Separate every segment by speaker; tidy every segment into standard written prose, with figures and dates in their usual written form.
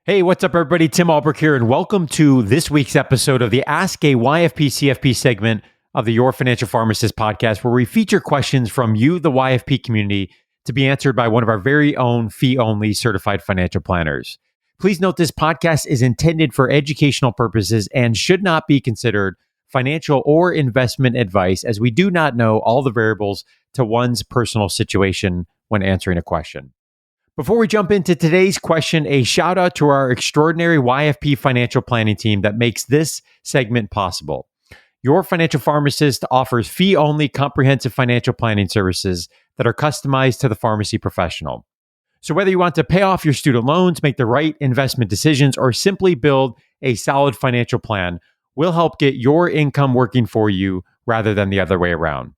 Speaker 1: Hey, what's up, everybody? Tim Albrecht here, and welcome to this week's episode of the Ask a YFP CFP segment of the Your Financial Pharmacist podcast, where we feature questions from you, the YFP community, to be answered by one of our very own fee-only certified financial planners. Please note this podcast is intended for educational purposes and should not be considered financial or investment advice, as we do not know all the variables to one's personal situation when answering a question. Before we jump into today's question, a shout out to our extraordinary YFP financial planning team that makes this segment possible. Your Financial Pharmacist offers fee-only comprehensive financial planning services that are customized to the pharmacy professional. So whether you want to pay off your student loans, make the right investment decisions, or simply build a solid financial plan, we'll help get your income working for you rather than the other way around.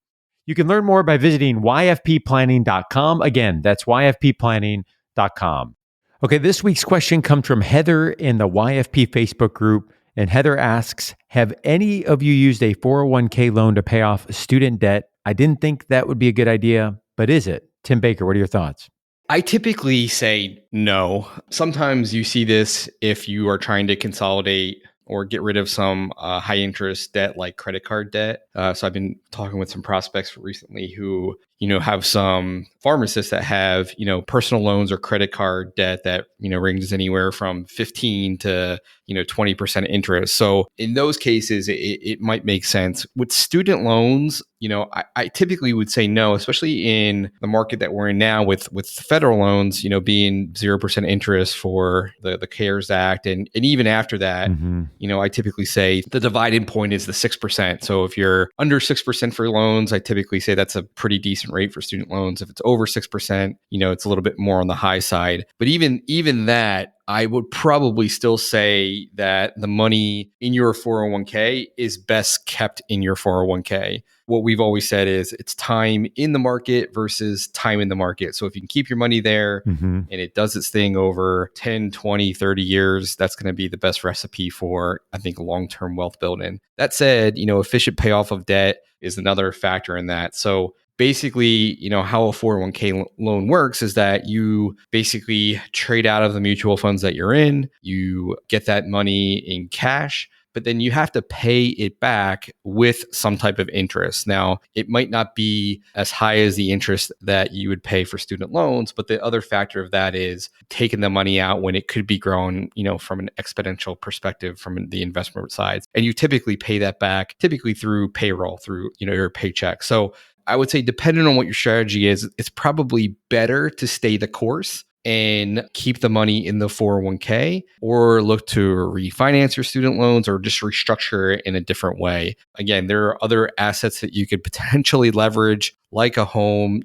Speaker 1: You can learn more by visiting yfpplanning.com. Again, that's yfpplanning.com. Okay, this week's question comes from Heather in the YFP Facebook group. And Heather asks, have any of you used a 401k loan to pay off student debt? I didn't think that would be a good idea, but is it? Tim Baker, what are your thoughts?
Speaker 2: I typically say no. Sometimes you see this if you are trying to consolidate or get rid of some high interest debt like credit card debt. So I've been talking with some prospects recently who, have some pharmacists that have, personal loans or credit card debt that, ranges anywhere from 15 to, 20% interest. So in those cases, it might make sense. With student loans, I typically would say no, especially in the market that we're in now with federal loans, being 0% interest for the CARES Act. And even after that, I typically say the dividing point is the 6%. So if you're under 6% for loans, I typically say that's a pretty decent rate for student loans. If it's over 6%, it's a little bit more on the high side. But even that, I would probably still say that the money in your 401k is best kept in your 401k. What we've always said is it's time in the market versus time in the market. So if you can keep your money there and it does its thing over 10, 20, 30 years, that's going to be the best recipe for, I think, long-term wealth building. That said, efficient payoff of debt is another factor in that. So basically, how a 401k loan works is that you basically trade out of the mutual funds that you're in, you get that money in cash, but then you have to pay it back with some type of interest. Now, it might not be as high as the interest that you would pay for student loans, but the other factor of that is taking the money out when it could be grown, from an exponential perspective from the investment side. And you typically pay that back, typically through payroll, through, your paycheck. So I would say, depending on what your strategy is, it's probably better to stay the course and keep the money in the 401k or look to refinance your student loans or just restructure it in a different way. Again, there are other assets that you could potentially leverage, like a home,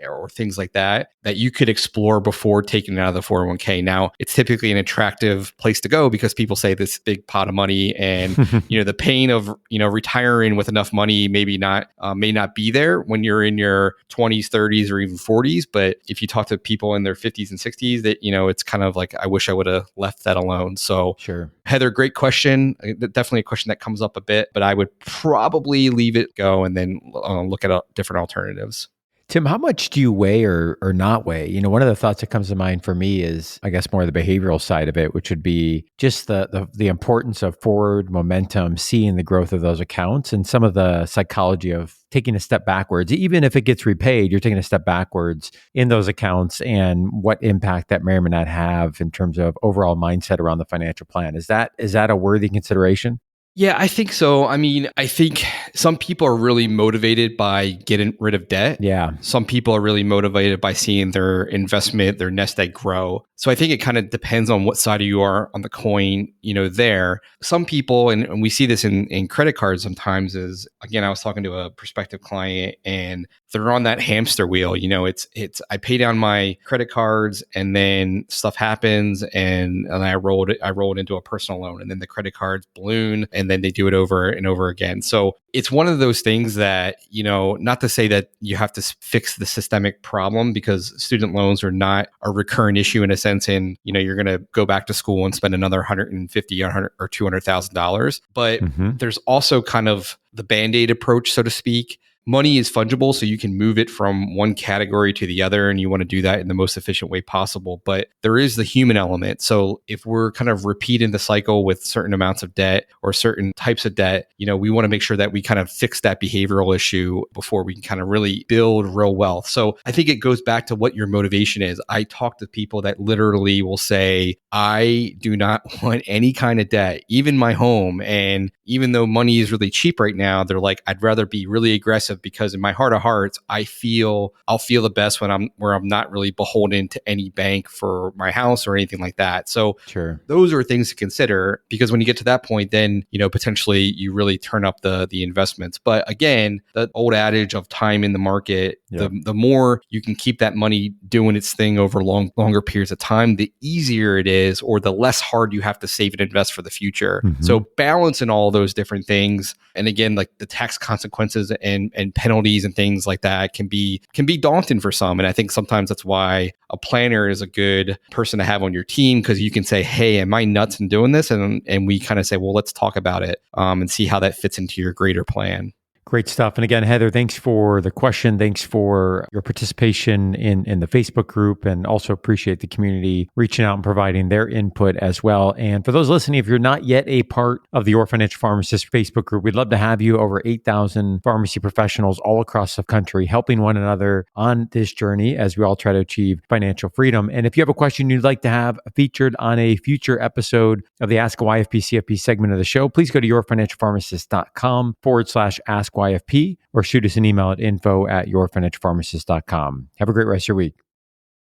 Speaker 2: or things like that you could explore before taking it out of the 401k. Now, it's typically an attractive place to go because people say this big pot of money and, the pain of, retiring with enough money may not be there when you're in your 20s, 30s, or even 40s. But if you talk to people in their 50s and 60s, that, it's kind of like, I wish I would have left that alone. So
Speaker 1: sure.
Speaker 2: Heather, great question. Definitely a question that comes up a bit, but I would probably leave it go and then look at different alternatives.
Speaker 1: Tim, how much do you weigh or not weigh? One of the thoughts that comes to mind for me is, I guess, more the behavioral side of it, which would be just the importance of forward momentum, seeing the growth of those accounts, and some of the psychology of taking a step backwards. Even if it gets repaid, you're taking a step backwards in those accounts, and what impact that may or may not have in terms of overall mindset around the financial plan. Is that a worthy consideration?
Speaker 2: Yeah, I think so. I mean, I think some people are really motivated by getting rid of debt.
Speaker 1: Yeah.
Speaker 2: Some people are really motivated by seeing their investment, their nest egg grow. So I think it kind of depends on what side you are on the coin, there. Some people, and we see this in credit cards sometimes, is, again, I was talking to a prospective client and they're on that hamster wheel. It's I pay down my credit cards and then stuff happens and I roll it into a personal loan, and then the credit cards balloon and then they do it over and over again. So it's one of those things that, not to say that you have to fix the systemic problem, because student loans are not a recurrent issue in a sense, and, you're going to go back to school and spend another $150,000 or $200,000. But there's also kind of the Band-Aid approach, so to speak, money is fungible, so you can move it from one category to the other, and you want to do that in the most efficient way possible. But there is the human element. So if we're kind of repeating the cycle with certain amounts of debt or certain types of debt, we want to make sure that we kind of fix that behavioral issue before we can kind of really build real wealth. So I think it goes back to what your motivation is. I talk to people that literally will say, I do not want any kind of debt, even my home. And even though money is really cheap right now, they're like, I'd rather be really aggressive because in my heart of hearts, I'll feel the best when I'm not really beholden to any bank for my house or anything like that. So
Speaker 1: Sure.
Speaker 2: Those are things to consider, because when you get to that point, then, potentially you really turn up the investments. But again, the old adage of time in the market, the more you can keep that money doing its thing over longer periods of time, the easier it is, or the less hard you have to save and invest for the future. Mm-hmm. So balancing all those different things. And again, like the tax consequences and penalties and things like that can be daunting for some. And I think sometimes that's why a planner is a good person to have on your team, because you can say, hey, am I nuts in doing this? And we kind of say, well, let's talk about it and see how that fits into your greater plan.
Speaker 1: Great stuff. And again, Heather, thanks for the question. Thanks for your participation in the Facebook group, and also appreciate the community reaching out and providing their input as well. And for those listening, if you're not yet a part of the Your Financial Pharmacist Facebook group, we'd love to have you. Over 8,000 pharmacy professionals all across the country helping one another on this journey as we all try to achieve financial freedom. And if you have a question you'd like to have featured on a future episode of the Ask a YFP CFP segment of the show, please go to yourfinancialpharmacist.com/ask YFP, or shoot us an email at info@yourfinancialpharmacist.com. Have a great rest of your week.